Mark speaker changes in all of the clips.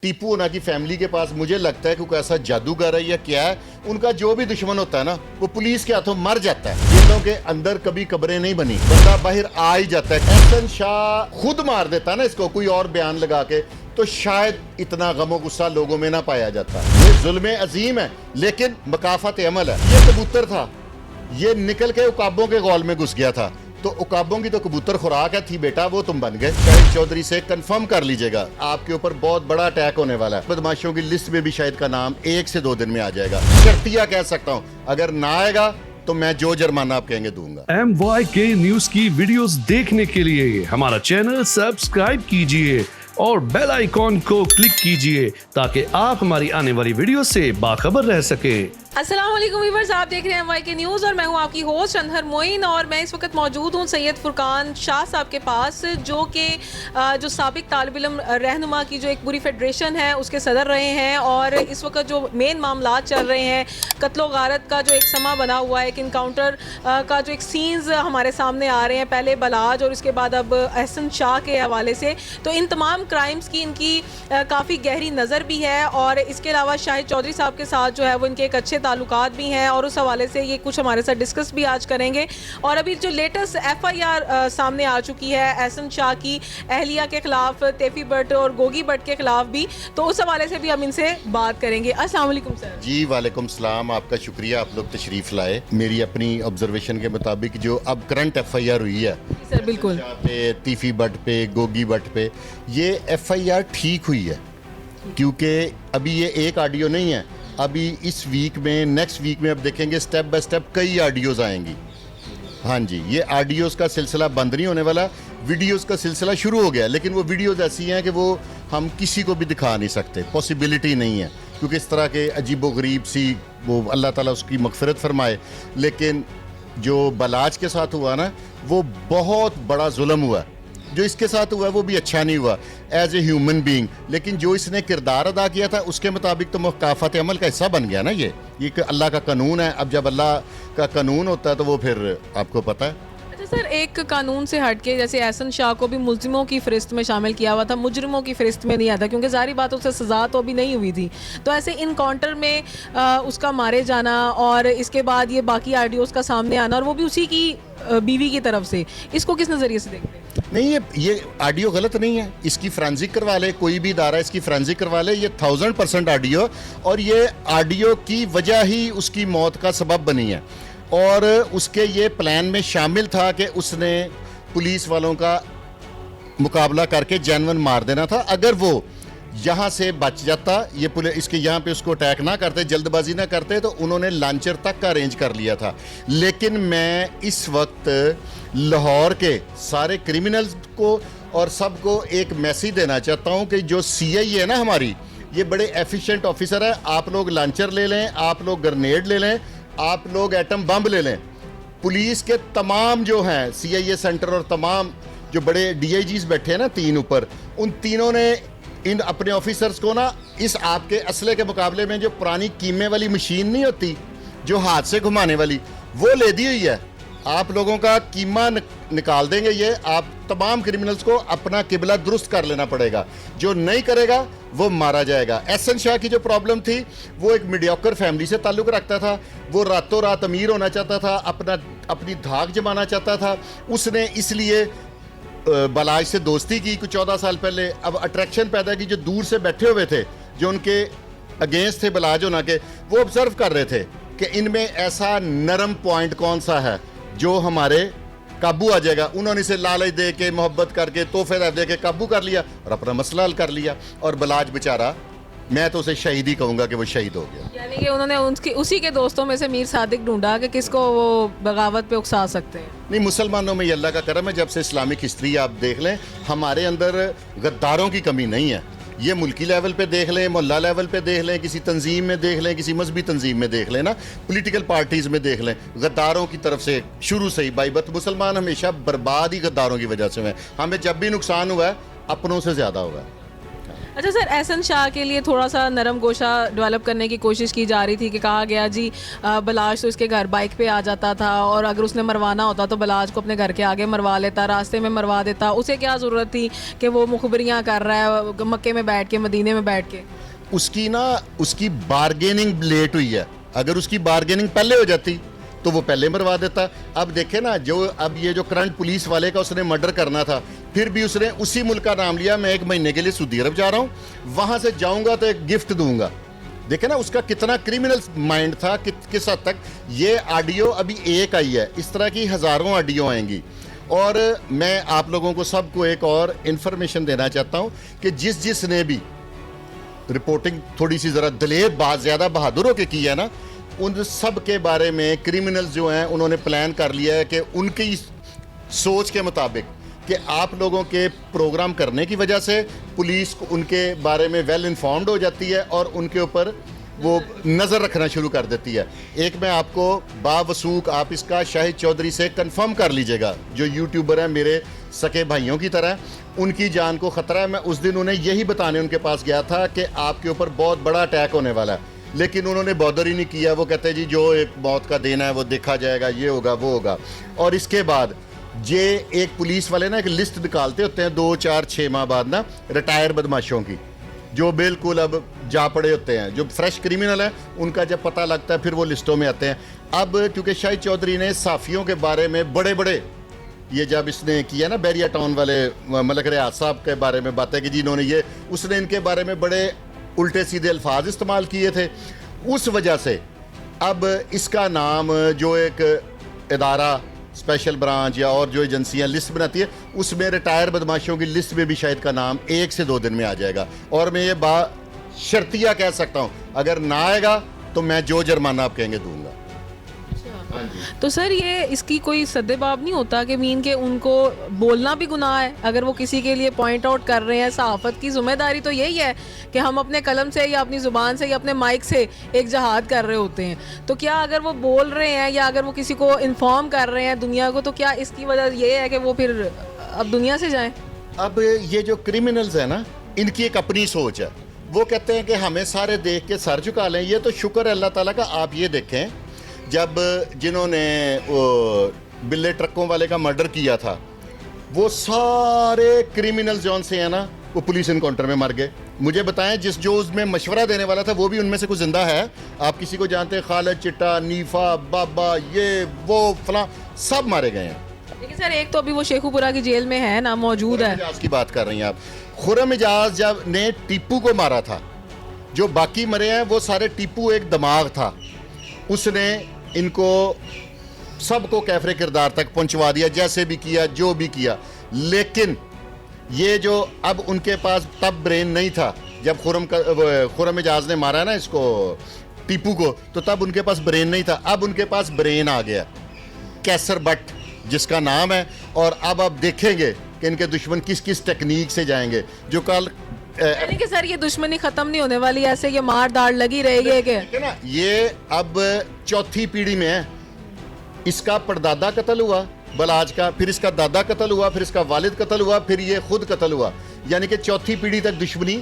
Speaker 1: टीपू होना की फैमिली के पास मुझे लगता है कि कोई ऐसा जादूगर है या क्या है, उनका जो भी दुश्मन होता है ना वो पुलिस के हाथों मर जाता है। जेलों के अंदर कभी कब्रें नहीं बनी, बंदा बाहर आ ही जाता है। एहसन शाह खुद मार देता है ना इसको कोई और बयान लगा के, तो शायद इतना गमो गुस्सा लोगों में ना पाया जाता। ये जुल्म अजीम है लेकिन मकाफत अमल है। ये कबूतर था, ये निकल के उकाबों के गौल में घुस गया था, तो उकाबों की तो कबूतर खुराक है थी बेटा, वो तुम बन गए। शाहिद चौधरी से कंफर्म कर लीजिएगा, आपके ऊपर बहुत बड़ा अटैक होने वाला है। बदमाशों की लिस्ट में भी शाहिद का नाम 1 से 2 दिन में आ जाएगा। शर्तिया कह सकता हूँ, अगर ना आएगा तो मैं जो जुर्माना आप कहेंगे दूंगा।
Speaker 2: MYK न्यूज की वीडियोस देखने के लिए हमारा चैनल सब्सक्राइब कीजिए और बेल आइकॉन को क्लिक कीजिए ताकि आप हमारी आने वाली वीडियो से बाखबर रह सकें।
Speaker 3: अस्सलाम वालेकुम व्यूअर्स, आप देख रहे हैं MYK न्यूज़ और मैं हूं आपकी होस्ट अनहर मोइन। और मैं इस वक्त मौजूद हूं सैयद फुरकान शाह साहब के पास, जो कि जो साबिक तालिब इल्म रहनुमा की जो एक पूरी फेडरेशन है उसके सदर रहे हैं। और इस वक्त जो मेन मामला चल रहे हैं, कत्लो गारत का जो एक समा बना हुआ है, एक इनकाउंटर का जो एक सीन्स हमारे सामने आ रहे हैं, पहले बलाज और उसके बाद अब एहसन शाह के हवाले से, तो इन तमाम क्राइम्स की इनकी काफ़ी गहरी नज़र भी है। और इसके अलावा शाहिद चौधरी साहब के साथ जो है वो इनके एक अच्छे ताल्लुकात भी हैं और उस हवाले से ये कुछ हमारे साथ डिस्कस भी आज करेंगे। और अभी जो लेटेस्ट FIR सामने आ चुकी है एहसन शाह की अहलिया के खिलाफ, तेफी भट्ट और गोगी भट्ट के खिलाफ भी, तो उस हवाले से भी हम इनसे बात करेंगे। अस्सलाम वालेकुम सर।
Speaker 1: जी वालेकुम सलाम, आपका शुक्रिया, आप लोग तशरीफ़ लाए। मेरी अपनी ऑब्जर्वेशन के मुताबिक जो अब करंट FIR हुई है
Speaker 3: सर, बिल्कुल
Speaker 1: पे, तीफी भट्ट पे, गोगी भट्ट पे, ये FIR ठीक हुई है क्योंकि अभी ये एक ऑडियो नहीं है। अभी इस वीक में, नेक्स्ट वीक में अब देखेंगे स्टेप बाय स्टेप कई ऑडियोज़ आएंगी। हाँ जी, ये ऑडियोज़ का सिलसिला बंद नहीं होने वाला, वीडियोज़ का सिलसिला शुरू हो गया। लेकिन वो वीडियोज़ ऐसी हैं कि वो हम किसी को भी दिखा नहीं सकते, पॉसिबिलिटी नहीं है, क्योंकि इस तरह के अजीबो गरीब सी, वो अल्लाह ताला उसकी मगफिरत फरमाए। लेकिन जो बलाज के साथ हुआ ना, वो बहुत बड़ा जुल्म हुआ। जो इसके साथ हुआ वो भी अच्छा नहीं हुआ एज ए ह्यूमन बीइंग, लेकिन जो इसने किरदार अदा किया था उसके मुताबिक तो मुकाफत अमल का हिस्सा बन गया ना। ये अल्लाह का कानून है। अब जब अल्लाह का कानून होता है तो वो फिर आपको पता है।
Speaker 3: अच्छा सर, एक कानून से हटके जैसे एहसन शाह को भी मुल्जिमों की फ़हरिस्त में शामिल किया हुआ था, मुजरिमों की फ़हरिस्त में नहीं आता, क्योंकि ज़ाहिर बात उसे सज़ा तो अभी नहीं हुई थी। तो ऐसे इनकाउंटर में उसका मारे जाना और इसके बाद ये बाकी आडियोज़ का सामने आना, और वो भी उसी की बीवी की तरफ से, इसको किस नज़रिए से देखते हैं?
Speaker 1: नहीं, ये ऑडियो गलत नहीं है, इसकी फ्रेंसिक करवा ले, कोई भी इदारा इसकी फ्रेंसिक करवा ले। ये 1000% ऑडियो, और ये ऑडियो की वजह ही उसकी मौत का सबब बनी है। और उसके ये प्लान में शामिल था कि उसने पुलिस वालों का मुकाबला करके जानवर मार देना था। अगर वो यहाँ से बच जाता, ये पुलिस इसके यहाँ पे उसको अटैक ना करते, जल्दबाजी ना करते, तो उन्होंने लॉन्चर तक का अरेंज कर लिया था। लेकिन मैं इस वक्त लाहौर के सारे क्रिमिनल्स को और सबको एक मैसेज देना चाहता हूँ कि जो CI है ना हमारी, ये बड़े एफिशिएंट ऑफिसर है। आप लोग लॉन्चर ले लें, आप लोग ग्रेनेड ले लें, आप लोग एटम बम ले लें। पुलिस के तमाम जो हैं CIA सेंटर और तमाम जो बड़े DIGs बैठे हैं ना 3 ऊपर, उन तीनों ने इन अपने ऑफिसर्स को ना इस आपके असले के मुकाबले में जो पुरानी कीमे वाली मशीन नहीं होती जो हाथ से घुमाने वाली, वो ले दी हुई है। आप लोगों का कीमा निकाल देंगे ये। आप तमाम क्रिमिनल्स को अपना किबला दुरुस्त कर लेना पड़ेगा, जो नहीं करेगा वो मारा जाएगा। एहसन शाह की जो प्रॉब्लम थी, वो एक मीडियोकर फैमिली से ताल्लुक़ रखता था। वो रातों रात अमीर होना चाहता था, अपनी धाक जमाना चाहता था। उसने इसलिए बलाज से दोस्ती की कुछ 14 साल पहले। अब अट्रैक्शन पैदा की, जो दूर से बैठे हुए थे, जो उनके अगेंस्ट थे बलाज होना के, वो ऑब्जर्व कर रहे थे कि इनमें ऐसा नरम पॉइंट कौन सा है जो हमारे काबू आ जाएगा। उन्होंने इसे लालच दे के, मोहब्बत करके, तोहफे दे के काबू कर लिया और अपना मसला हल कर लिया। और बलाज बेचारा, मैं तो उसे शहीद ही कहूँगा कि वो शहीद हो गया।
Speaker 3: यानी कि उन्होंने उसी के दोस्तों में से मीर सादिक ढूंढा कि किसको वो बगावत पे उकसा सकते हैं।
Speaker 1: नहीं, मुसलमानों में ये अल्लाह का करम है। जब से इस्लामिक हिस्ट्री आप देख लें, हमारे अंदर गद्दारों की कमी नहीं है। ये मुल्की लेवल पे देख लें, मोहल्ला लेवल पे देख लें, किसी तंजीम में देख लें, किसी मजहबी तंजीम में देख लें ना, पॉलिटिकल पार्टीज़ में देख लें, गद्दारों की तरफ से शुरू से ही बाइबत। मुसलमान हमेशा बर्बाद ही गद्दारों की वजह से हुए। हमें जब भी नुकसान हुआ है अपनों से ज़्यादा हुआ है।
Speaker 3: اچھا سر، احسن شاہ کے لیے تھوڑا سا نرم گوشہ ڈیولپ کرنے کی کوشش کی جا رہی تھی کہ کہا گیا جی بلاج تو اس کے گھر بائک پہ آ جاتا تھا اور اگر اس نے مروانا ہوتا تو بلاج کو اپنے گھر کے آگے مروا لیتا، راستے میں مروا دیتا، اسے کیا ضرورت تھی کہ وہ مخبریاں کر رہا ہے مکے میں بیٹھ کے، مدینے میں بیٹھ کے.
Speaker 1: اس کی بارگیننگ لیٹ ہوئی ہے. اگر اس کی بارگیننگ پہلے ہو جاتی تو وہ پہلے مروا دیتا. اب دیکھیں نا، اب یہ جو کرنٹ پولیس والے کا اس نے مرڈر کرنا تھا، پھر بھی اس نے اسی ملک کا نام لیا، میں 1 مہینے کے لیے سعودی عرب جا رہا ہوں، وہاں سے جاؤں گا تو ایک گفٹ دوں گا. دیکھیں نا اس کا کتنا کریمنل مائنڈ تھا، کس حد تک. یہ آڈیو ابھی ایک آئی ہے، اس طرح کی ہزاروں آڈیو آئیں گی. اور میں آپ لوگوں کو سب کو ایک اور انفارمیشن دینا چاہتا ہوں کہ جس نے بھی رپورٹنگ تھوڑی سی ذرا دلیر بات زیادہ بہادروں کے کی ہے نا، ان سب کے بارے میں کریمنلز جو ہیں انہوں نے پلان کر لیا ہے کہ ان کی سوچ کے مطابق کہ آپ لوگوں کے پروگرام کرنے کی وجہ سے پولیس کو ان کے بارے میں ویل انفارمڈ ہو جاتی ہے اور ان کے اوپر وہ نظر رکھنا شروع کر دیتی ہے. ایک میں آپ کو باوثوق، آپ اس کا شاہد چودھری سے کنفرم کر لیجئے گا، جو یوٹیوبر ہیں میرے سکے بھائیوں کی طرح، ان کی جان کو خطرہ ہے. میں اس دن انہیں یہی بتانے ان کے پاس گیا تھا کہ آپ کے اوپر بہت بڑا اٹیک ہونے والا ہے، لیکن انہوں نے بادر ہی نہیں کیا. وہ کہتے ہیں جی جو ایک موت کا دن ہے وہ دیکھا جائے گا، یہ ہوگا وہ ہوگا. اور اس کے بعد یہ ایک پولیس والے نا ایک لسٹ نکالتے ہوتے ہیں 2 4 6 ماہ بعد نا، ریٹائر بدماشوں کی، جو بالکل اب جا پڑے ہوتے ہیں، جو فریش کریمنل ہیں، ان کا جب پتہ لگتا ہے پھر وہ لسٹوں میں آتے ہیں. اب کیونکہ شاہد چودھری نے صحافیوں کے بارے میں بڑے یہ جب اس نے کیا نا بیریا ٹاؤن والے ملک ریاض صاحب کے بارے میں باتیں کہ جی انہوں نے اس نے ان کے بارے میں بڑے الٹے سیدھے الفاظ استعمال کیے تھے، اس وجہ سے اب اس کا نام جو ایک ادارہ اسپیشل برانچ یا اور جو ایجنسیاں لسٹ بناتی ہے، اس میں ریٹائر بدماشوں کی لسٹ میں بھی شاید کا نام 1 سے 2 دن میں آ جائے گا. اور میں یہ شرطیہ کہہ سکتا ہوں، اگر نہ آئے گا تو میں جو جرمانہ آپ کہیں گے دوں گا.
Speaker 3: تو سر یہ اس کی کوئی سد باب نہیں ہوتا کہ مین کہ ان کو بولنا بھی گناہ ہے؟ اگر وہ کسی کے لیے پوائنٹ آؤٹ کر رہے ہیں، صحافت کی ذمہ داری تو یہی ہے کہ ہم اپنے قلم سے یا اپنی زبان سے یا اپنے مائک سے ایک جہاد کر رہے ہوتے ہیں. تو کیا اگر وہ بول رہے ہیں یا اگر وہ کسی کو انفارم کر رہے ہیں دنیا کو، تو کیا اس کی وجہ یہ ہے کہ وہ پھر اب دنیا سے جائیں؟
Speaker 1: اب یہ جو کریمنلز ہیں نا، ان کی ایک اپنی سوچ ہے. وہ کہتے ہیں کہ ہمیں سارے دیکھ کے سر جھکا لیں. یہ تو شکر ہے اللہ تعالیٰ کا. آپ یہ دیکھیں، جب جنہوں نے بلے ٹرکوں والے کا مرڈر کیا تھا، وہ سارے کریمنل جون سے ہیں نا، وہ پولیس انکاؤنٹر میں مر گئے. مجھے بتائیں جو اس میں مشورہ دینے والا تھا وہ بھی ان میں سے کوئی زندہ ہے؟ آپ کسی کو جانتے ہیں؟ خالد چٹا، نیفا، بابا، یہ وہ فلاں سب مارے گئے ہیں.
Speaker 3: لیکن سر ایک تو ابھی وہ شیخو پورہ کی جیل میں ہے نا، موجود ہے.
Speaker 1: اجاز کی بات کر رہی ہیں آپ. خرم اجاز جب نے ٹیپو کو مارا تھا، جو باقی مرے ہیں وہ سارے ٹیپو ایک دماغ تھا، اس نے ان کو سب کو کیفر کردار تک پہنچوا دیا، جیسے بھی کیا جو بھی کیا. لیکن یہ جو اب ان کے پاس تب برین نہیں تھا، جب خرم اجاز نے مارا نا اس کو ٹیپو کو، تو تب ان کے پاس برین نہیں تھا. اب ان کے پاس برین آ گیا، کیسر بٹ جس کا نام ہے. اور اب آپ دیکھیں گے کہ ان کے دشمن کس کس ٹیکنیک سے جائیں گے. جو کل
Speaker 3: یعنی کہ سر یہ دشمنی ختم نہیں ہونے والی، ایسے یہ مار داڑ لگی رہے گی کہ
Speaker 1: نا. یہ اب 4تھی پیڑھی میں ہے. اس کا پردادا قتل ہوا بلاج کا، پھر اس کا دادا قتل ہوا، پھر اس کا والد قتل ہوا، پھر یہ خود قتل ہوا. یعنی کہ 4تھی پیڑھی تک دشمنی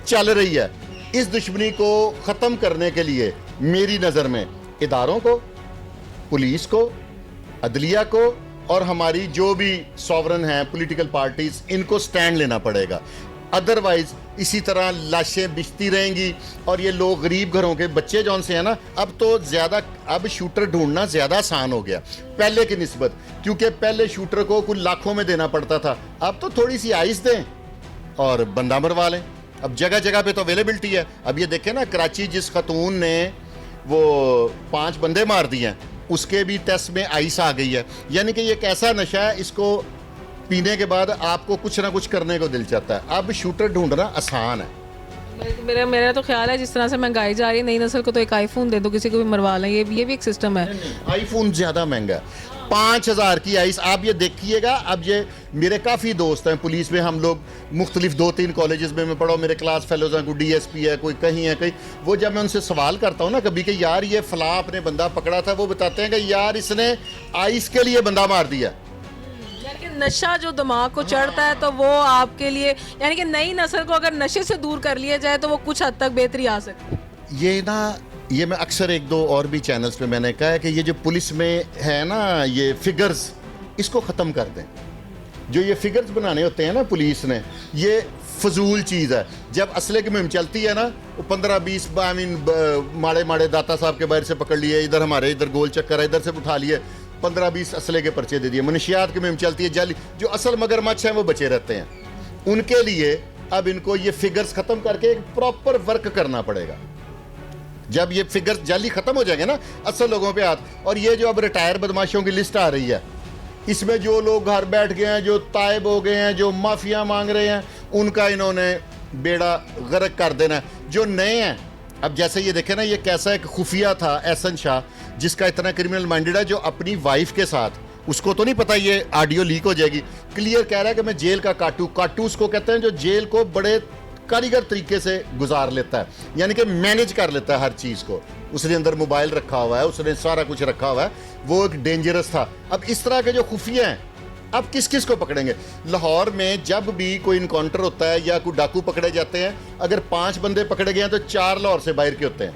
Speaker 1: چل رہی ہے. اس دشمنی کو ختم کرنے کے لیے میری نظر میں اداروں کو، پولیس کو، عدلیہ کو اور ہماری جو بھی سوورن ہیں پولیٹیکل پارٹیز، ان کو سٹینڈ لینا پڑے گا. ادروائز اسی طرح لاشیں بچتی رہیں گی. اور یہ لوگ غریب گھروں کے بچے جون سے ہیں نا، اب تو زیادہ اب شوٹر ڈھونڈنا زیادہ آسان ہو گیا پہلے کی نسبت، کیونکہ پہلے شوٹر کو کچھ لاکھوں میں دینا پڑتا تھا. اب تو تھوڑی سی آئس دیں اور بندہ مروا لیں. اب جگہ جگہ پہ تو اویلیبلٹی ہے. اب یہ دیکھیں نا، کراچی جس خاتون نے وہ 5 بندے مار دیے ہیں، اس کے بھی ٹیسٹ میں آئس آ گئی ہے. یعنی کہ یہ ایک ایسا نشہ ہے، اس کو پینے کے بعد آپ کو کچھ نہ کچھ کرنے کو دل چاہتا ہے. اب شوٹر ڈھونڈنا آسان ہے.
Speaker 3: میرا تو خیال ہے جس طرح سے مہنگائی جا رہی ہے، نئی نسل کو تو ایک آئی فون دے دو، کسی کو بھی مروا لیں. یہ بھی ایک سسٹم ہے.
Speaker 1: آئی فون زیادہ مہنگا ہے، 5000 کی آئس. آپ یہ دیکھیے گا. اب یہ میرے کافی دوست ہیں پولیس میں، ہم لوگ مختلف 2-3 کالجز میں پڑھا. میرے کلاس فیلوز ہیں، کوئی ڈی ایس پی ہے، کوئی کہیں ہے کہیں. وہ جب میں ان سے سوال کرتا ہوں نا کبھی کہ یار یہ فلاں اپنے بندہ پکڑا تھا، وہ بتاتے ہیں کہ یار اس نے آئس کے لیے بندہ مار دیا.
Speaker 3: कि नशा जो दिमाग को चढ़ता है तो वो आपके लिए यानी कि नई नस्ल को अगर नशे से दूर कर लिया जाए तो वो कुछ हद तक बेहतरी आ सकती है।
Speaker 1: ये मैं अक्सर एक दो और भी चैनल्स पे मैंने कहा है कि ये जो पुलिस में है ना ये फिगर्स, इसको ख़त्म कर दें। जो ये फिगर्स बनाने होते हैं ना पुलिस ने, ये फजूल चीज़ है। जब असले की मुहिम चलती है ना, वो 15-20 आई मीन माड़े माड़े दाता साहब के बाहर से पकड़ लिए, इधर हमारे इधर गोल चक्कर है, इधर से उठा लिए, 15-20 असले के पर्चे दे दिए। मनशियात की मुहिम चलती है, जाली जो असल मगरमच्छ हैं वो बचे रहते हैं। उनके लिए अब इनको ये फिगर्स ख़त्म करके एक प्रॉपर वर्क करना पड़ेगा। जब ये फिगर्स जाली ख़त्म हो जाएंगे ना, असल लोगों पे हाथ। और ये जो अब रिटायर बदमाशों की लिस्ट आ रही है, इसमें जो लोग घर बैठ गए हैं, जो तायब हो गए हैं, जो माफिया मांग रहे हैं, उनका इन्होंने बेड़ा गर्क कर देना है। जो नए हैं, अब जैसे ये देखें ना, ये कैसा एक खुफिया था एहसन शाह, जिसका इतना क्रिमिनल माइंडेड है, जो अपनी वाइफ के साथ, उसको तो नहीं पता ये ऑडियो लीक हो जाएगी, क्लियर कह रहा है कि मैं जेल का काटू उसको कहते हैं जो जेल को बड़े कारीगर तरीके से गुजार लेता है, यानी कि मैनेज कर लेता है हर चीज़ को। उसने अंदर मोबाइल रखा हुआ है, उसने सारा कुछ रखा हुआ है, वो एक डेंजरस था। अब इस तरह के जो खुफिया हैं, अब किस किस को पकड़ेंगे? लाहौर में जब भी कोई इनकाउंटर होता है या कोई डाकू पकड़े जाते हैं, अगर 5 बंदे पकड़े गए हैं तो 4 लाहौर से बाहर के होते हैं।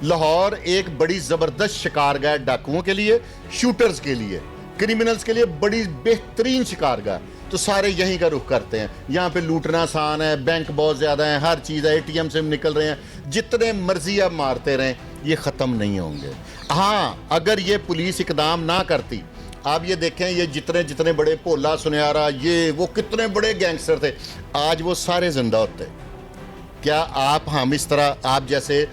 Speaker 1: लाहौर एक बड़ी ज़बरदस्त शिकारगाह है, डाकुओं के लिए, शूटर्स के लिए, क्रिमिनल्स के लिए बड़ी बेहतरीन शिकारगाह। तो सारे यहीं का रुख करते हैं। यहाँ पे लूटना आसान है, बैंक बहुत ज़्यादा है, हर चीज़ है, ATM से निकल रहे हैं, जितने मर्जी आप मारते रहें, ये ख़त्म नहीं होंगे। हाँ, अगर ये पुलिस इकदाम ना करती, आप ये देखें, ये जितने जितने बड़े भोला सुनयारा, ये वो कितने बड़े गैंगस्टर थे, आज वो सारे जिंदा होते। क्या हम इस तरह, आप जैसे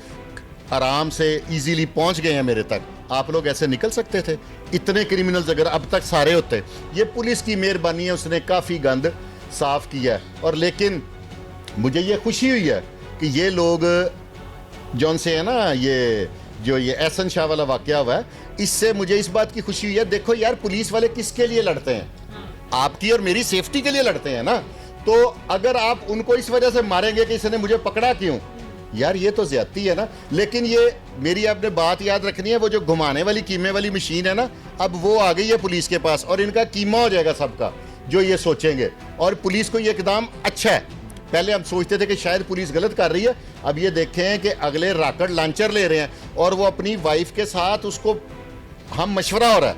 Speaker 1: आराम से इजीली पहुंच गए हैं मेरे तक, आप लोग ऐसे निकल सकते थे? इतने क्रिमिनल्स अगर अब तक सारे होते, ये पुलिस की मेहरबानी है, उसने काफ़ी गंद साफ किया है। और लेकिन मुझे ये खुशी हुई है कि ये लोग जौन से है ना, ये जो ये एहसन शाह वाला वाक़या हुआ है, इससे मुझे इस बात की खुशी हुई है। देखो यार, पुलिस वाले किसके लिए लड़ते हैं? आपकी और मेरी सेफ्टी के लिए लड़ते हैं ना। तो अगर आप उनको इस वजह से मारेंगे कि इसने मुझे पकड़ा क्यों, यार ये तो ज्यादती है ना। लेकिन ये मेरी आपने बात याद रखनी है, वो जो घुमाने वाली कीमे वाली मशीन है ना, अब वो आ गई है पुलिस के पास, और इनका कीमा हो जाएगा सबका जो ये सोचेंगे। और पुलिस को ये इकदाम अच्छा है। पहले हम सोचते थे कि शायद पुलिस गलत कर रही है, अब ये देखें कि अगले रॉकेट लॉन्चर ले रहे हैं, और वो अपनी वाइफ के साथ उसको हम मशवरा हो रहा है।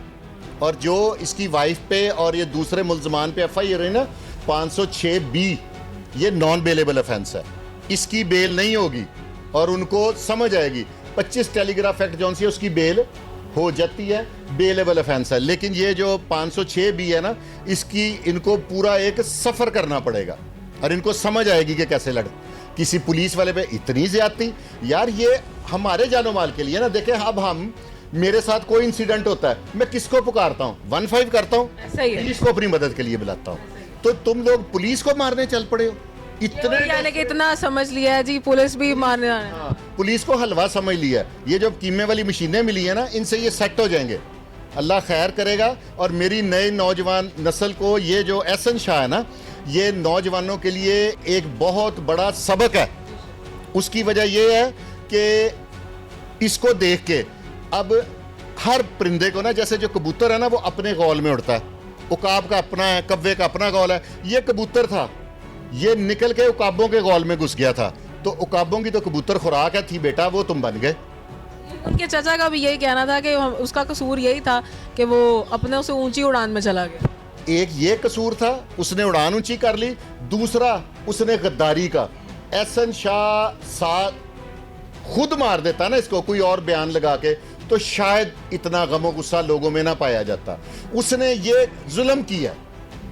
Speaker 1: और जो इसकी वाइफ पे और ये दूसरे मुल्जमान पे FIR है ना, 506B, ये नॉन बेलेबल ऑफेंस है, इसकी बेल नहीं होगी और उनको समझ आएगी। 25 टेलीग्राफ एक्ट जौन सी है उसकी बेल हो जाती है, बेलेबल ऑफेंस है। लेकिन ये जो 506B है ना, इसकी इनको पूरा एक सफ़र करना पड़ेगा और इनको समझ आएगी कि कैसे लड़। किसी पुलिस वाले पे इतनी ज्यादती, यार ये हमारे जानो माल के लिए ना। देखें, अब हम मेरे साथ कोई इंसिडेंट होता है, मैं किसको पुकारता हूँ? 15 करता हूँ, पुलिस को अपनी मदद के लिए बुलाता हूँ। तो तुम लोग पुलिस को मारने चल पड़े हो। इतने
Speaker 3: यानी कि इतना समझ लिया है जी, पुलिस भी मारने है।
Speaker 1: हाँ, पुलिस को हलवा समझ लिया। ये जो कीमे वाली मशीनें मिली है ना, इनसे ये सेट हो जाएंगे। अल्लाह खैर करेगा। और मेरी नए नौजवान नस्ल को ये जो एहसन शाह है ना, ये नौजवानों के लिए एक बहुत बड़ा सबक है। उसकी वजह ये है कि इसको देख के अब हर परिंदे को ना, जैसे जो कबूतर है ना, वो अपने गौल में उड़ता है, उकाब का अपना है, कव्वे का अपना गौल है। ये कबूतर था, ये निकल के उकाबों के गौल में घुस गया था, तो उकाबों की तो कबूतर खुराक है थी बेटा, वो तुम बन गए।
Speaker 3: उनके चाचा का भी यही कहना था कि उसका कसूर यही था कि वो अपने से ऊंची उड़ान में चला गया।
Speaker 1: एक ये कसूर था, उसने उड़ान ऊंची कर ली। दूसरा, उसने गद्दारी का। एहसन शाह साथ खुद मार देता ना इसको, कोई और बयान लगा के, तो शायद इतना गमो गुस्सा लोगों में ना पाया जाता। उसने ये जुल्म किया,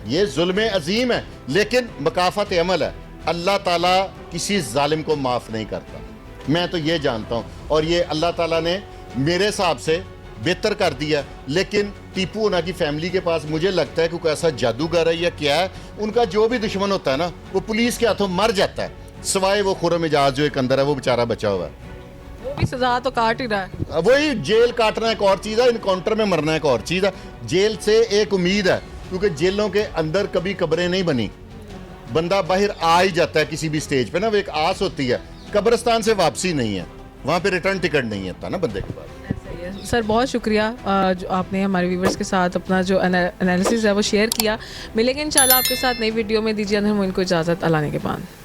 Speaker 1: ये जुल्म अजीम है, लेकिन मकाफत अमल है। अल्लाह ताला किसी जालिम को माफ़ नहीं करता, मैं तो ये जानता हूँ। और ये अल्लाह ताला ने मेरे हिसाब से बेहतर कर दिया। लेकिन टीपू होना की फैमिली के पास मुझे लगता है कि कोई ऐसा जादूगर है या क्या है, उनका जो भी दुश्मन होता है ना, वो पुलिस के हाथों मर जाता है, सिवाय वो खुर्रम इजाज जो एक अंदर है, वो बेचारा बचा हुआ है।
Speaker 3: वो भी सजा तो काट ही रहा है।
Speaker 1: वही जेल काटना एक और चीज़ है, इनकाउंटर में मरना एक और चीज़ है। जेल से एक उम्मीद है, क्योंकि जेलों के अंदर कभी कब्रें नहीं बनी, बंदा बाहर आ ही जाता है किसी भी स्टेज पे ना, वो एक आस होती है। कब्रिस्तान से वापसी नहीं है, वहाँ पे रिटर्न टिकट नहीं होता ना बंदे के पास।
Speaker 3: چلیے سر بہت شکریہ جو آپ نے ہمارے ویورز کے ساتھ اپنا جو انالیسز ہے وہ شیئر کیا. ملیں گے انشاءاللہ آپ کے ساتھ نئی ویڈیو میں. دیجیے انہر موئن کو اجازت. اللہ نے کے بعد.